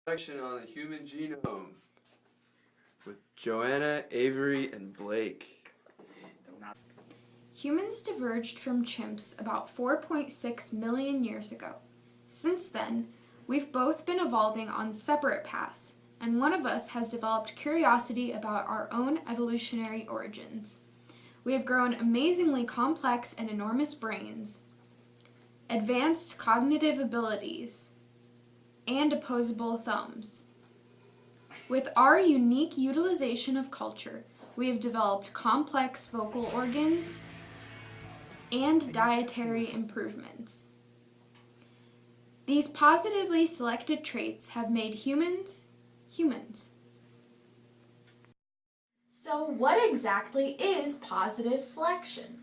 Section on the human genome with Joanna, Avery, and Blake. Humans diverged from chimps about 4.6 million years ago. Since then, we've both been evolving on separate paths, and one of us has developed curiosity about our own evolutionary origins. We have grown amazingly complex and enormous brains, advanced cognitive abilities, and opposable thumbs. With our unique utilization of culture, we have developed complex vocal organs and dietary improvements. These positively selected traits have made humans humans. So what exactly is positive selection?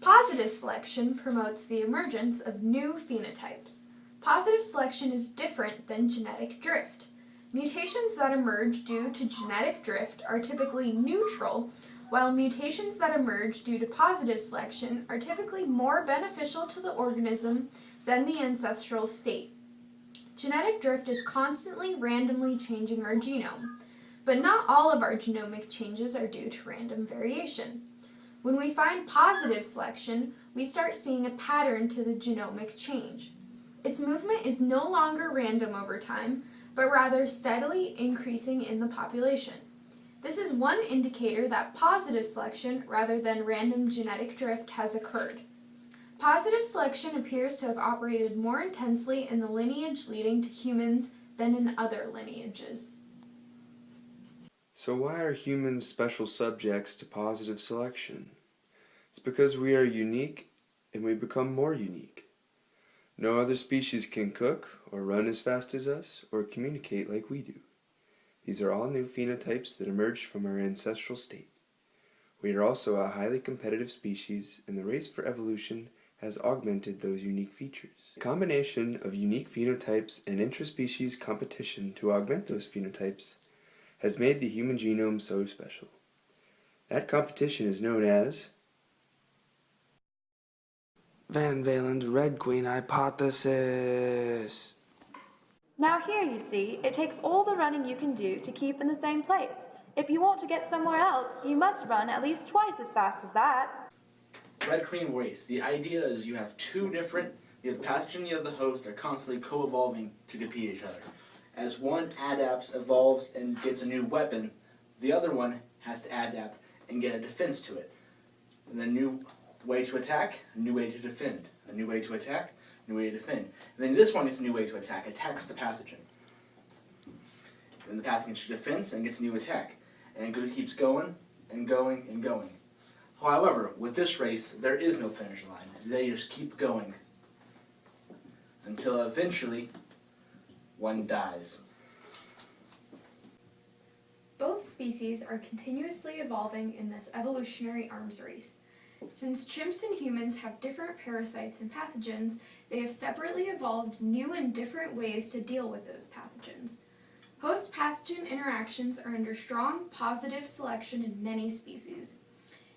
Positive selection promotes the emergence of new phenotypes. Positive selection is different than genetic drift. Mutations that emerge due to genetic drift are typically neutral, while mutations that emerge due to positive selection are typically more beneficial to the organism than the ancestral state. Genetic drift is constantly randomly changing our genome, but not all of our genomic changes are due to random variation. When we find positive selection, we start seeing a pattern to the genomic change. Its movement is no longer random over time, but rather steadily increasing in the population. This is one indicator that positive selection, rather than random genetic drift, has occurred. Positive selection appears to have operated more intensely in the lineage leading to humans than in other lineages. So why are humans special subjects to positive selection? It's because we are unique and we become more unique. No other species can cook or run as fast as us or communicate like we do. These are all new phenotypes that emerged from our ancestral state. We are also a highly competitive species, and the race for evolution has augmented those unique features. The combination of unique phenotypes and interspecies competition to augment those phenotypes has made the human genome so special. That competition is known as Van Valen's Red Queen Hypothesis. Now here, you see, it takes all the running you can do to keep in the same place. If you want to get somewhere else, you must run at least twice as fast as that. Red Queen race. The idea is you have two different, you have the pathogen, you have the host, they're constantly co-evolving to compete each other. As one adapts, evolves, and gets a new weapon, the other one has to adapt and get a defense to it. And the new way to attack, a new way to defend. A new way to attack, a new way to defend. And then this one gets a new way to attack, attacks the pathogen. Then the pathogen gets a defense and gets a new attack. And it keeps going and going and going. However, with this race, there is no finish line. They just keep going until eventually one dies. Both species are continuously evolving in this evolutionary arms race. Since chimps and humans have different parasites and pathogens, they have separately evolved new and different ways to deal with those pathogens. Host-pathogen interactions are under strong positive selection in many species.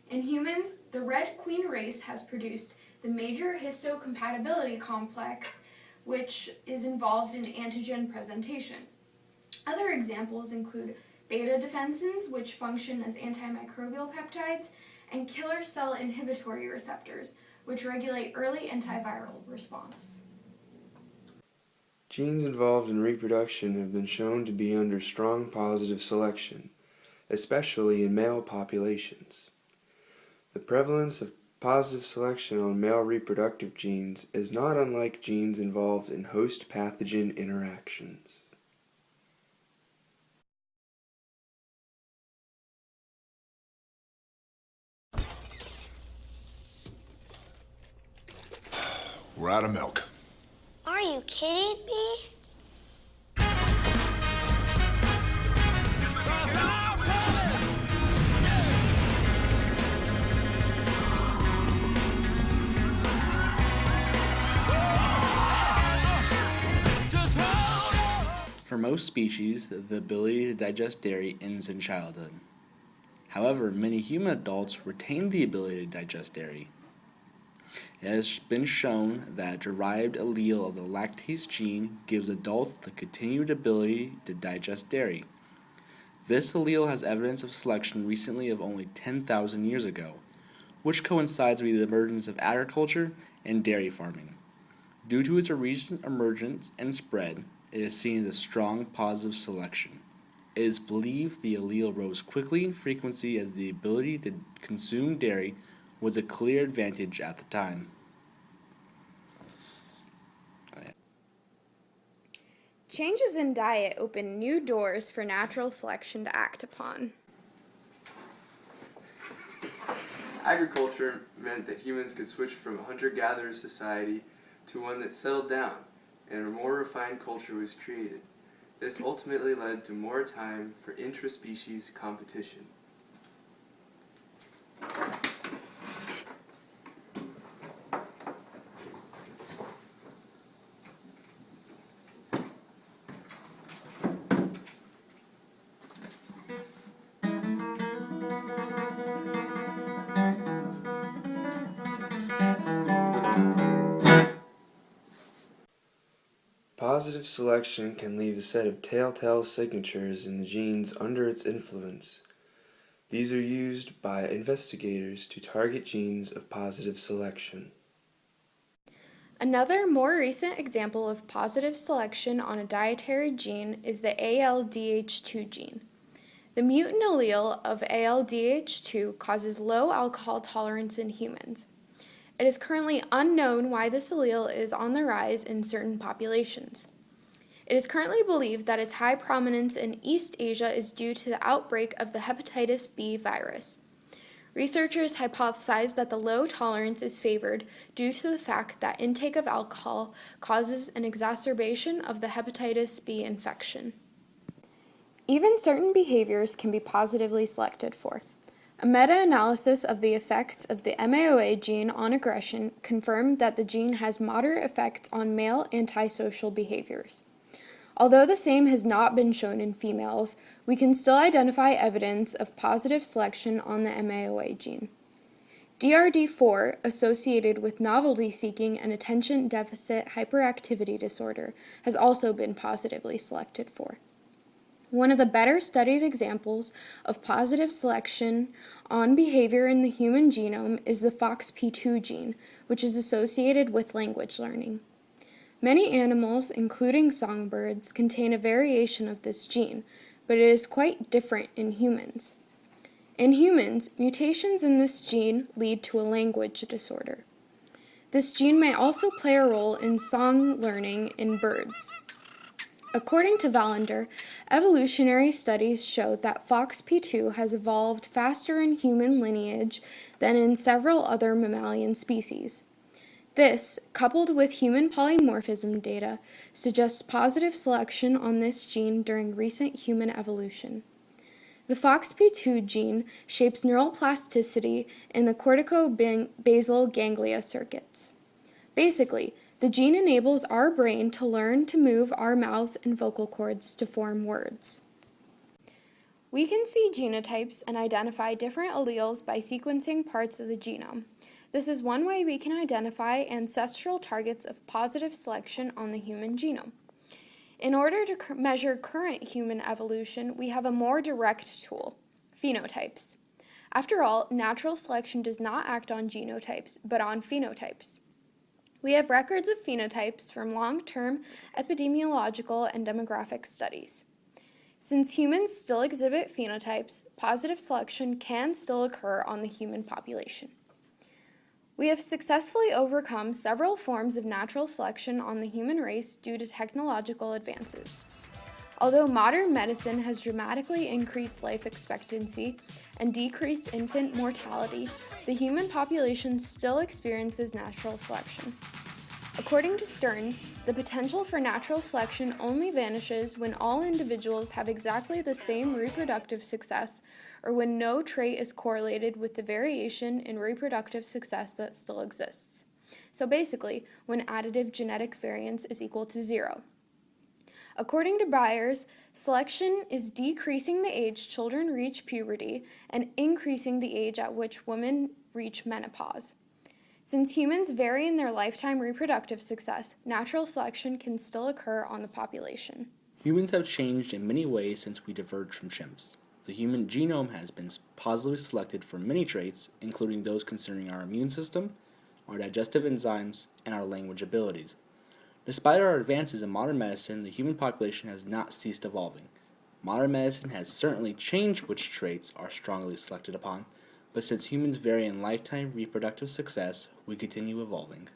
In humans, the Red Queen race has produced the major histocompatibility complex, which is involved in antigen presentation. Other examples include beta-defensins, which function as antimicrobial peptides, and killer cell inhibitory receptors, which regulate early antiviral response. Genes involved in reproduction have been shown to be under strong positive selection, especially in male populations. The prevalence of positive selection on male reproductive genes is not unlike genes involved in host-pathogen interactions. We're out of milk. Are you kidding me? For most species, the ability to digest dairy ends in childhood. However, many human adults retain the ability to digest dairy. It has been shown that a derived allele of the lactase gene gives adults the continued ability to digest dairy. This allele has evidence of selection recently of only 10,000 years ago, which coincides with the emergence of agriculture and dairy farming. Due to its recent emergence and spread, it is seen as a strong positive selection. It is believed the allele rose quickly in frequency as the ability to consume dairy was a clear advantage at the time. Changes in diet open new doors for natural selection to act upon. Agriculture meant that humans could switch from a hunter-gatherer society to one that settled down, and a more refined culture was created. This ultimately led to more time for intra-species competition. Positive selection can leave a set of telltale signatures in the genes under its influence. These are used by investigators to target genes of positive selection. Another more recent example of positive selection on a dietary gene is the ALDH2 gene. The mutant allele of ALDH2 causes low alcohol tolerance in humans. It is currently unknown why this allele is on the rise in certain populations. It is currently believed that its high prominence in East Asia is due to the outbreak of the hepatitis B virus. Researchers hypothesize that the low tolerance is favored due to the fact that intake of alcohol causes an exacerbation of the hepatitis B infection. Even certain behaviors can be positively selected for. A meta-analysis of the effects of the MAOA gene on aggression confirmed that the gene has moderate effects on male antisocial behaviors. Although the same has not been shown in females, we can still identify evidence of positive selection on the MAOA gene. DRD4, associated with novelty-seeking and attention deficit hyperactivity disorder, has also been positively selected for. One of the better studied examples of positive selection on behavior in the human genome is the FOXP2 gene, which is associated with language learning. Many animals, including songbirds, contain a variation of this gene, but it is quite different in humans. In humans, mutations in this gene lead to a language disorder. This gene may also play a role in song learning in birds. According to Vallander, evolutionary studies showed that FOXP2 has evolved faster in human lineage than in several other mammalian species. This, coupled with human polymorphism data, suggests positive selection on this gene during recent human evolution. The FOXP2 gene shapes neural plasticity in the corticobasal ganglia circuits. Basically, the gene enables our brain to learn to move our mouths and vocal cords to form words. We can see genotypes and identify different alleles by sequencing parts of the genome. This is one way we can identify ancestral targets of positive selection on the human genome. In order to measure current human evolution, we have a more direct tool, phenotypes. After all, natural selection does not act on genotypes, but on phenotypes. We have records of phenotypes from long-term epidemiological and demographic studies. Since humans still exhibit phenotypes, positive selection can still occur on the human population. We have successfully overcome several forms of natural selection on the human race due to technological advances. Although modern medicine has dramatically increased life expectancy and decreased infant mortality, the human population still experiences natural selection. According to Stearns, the potential for natural selection only vanishes when all individuals have exactly the same reproductive success, or when no trait is correlated with the variation in reproductive success that still exists. So basically, when additive genetic variance is equal to 0. According to Byers, selection is decreasing the age children reach puberty and increasing the age at which women reach menopause. Since humans vary in their lifetime reproductive success, natural selection can still occur on the population. Humans have changed in many ways since we diverged from chimps. The human genome has been positively selected for many traits, including those concerning our immune system, our digestive enzymes, and our language abilities. Despite our advances in modern medicine, the human population has not ceased evolving. Modern medicine has certainly changed which traits are strongly selected upon, but since humans vary in lifetime reproductive success, we continue evolving.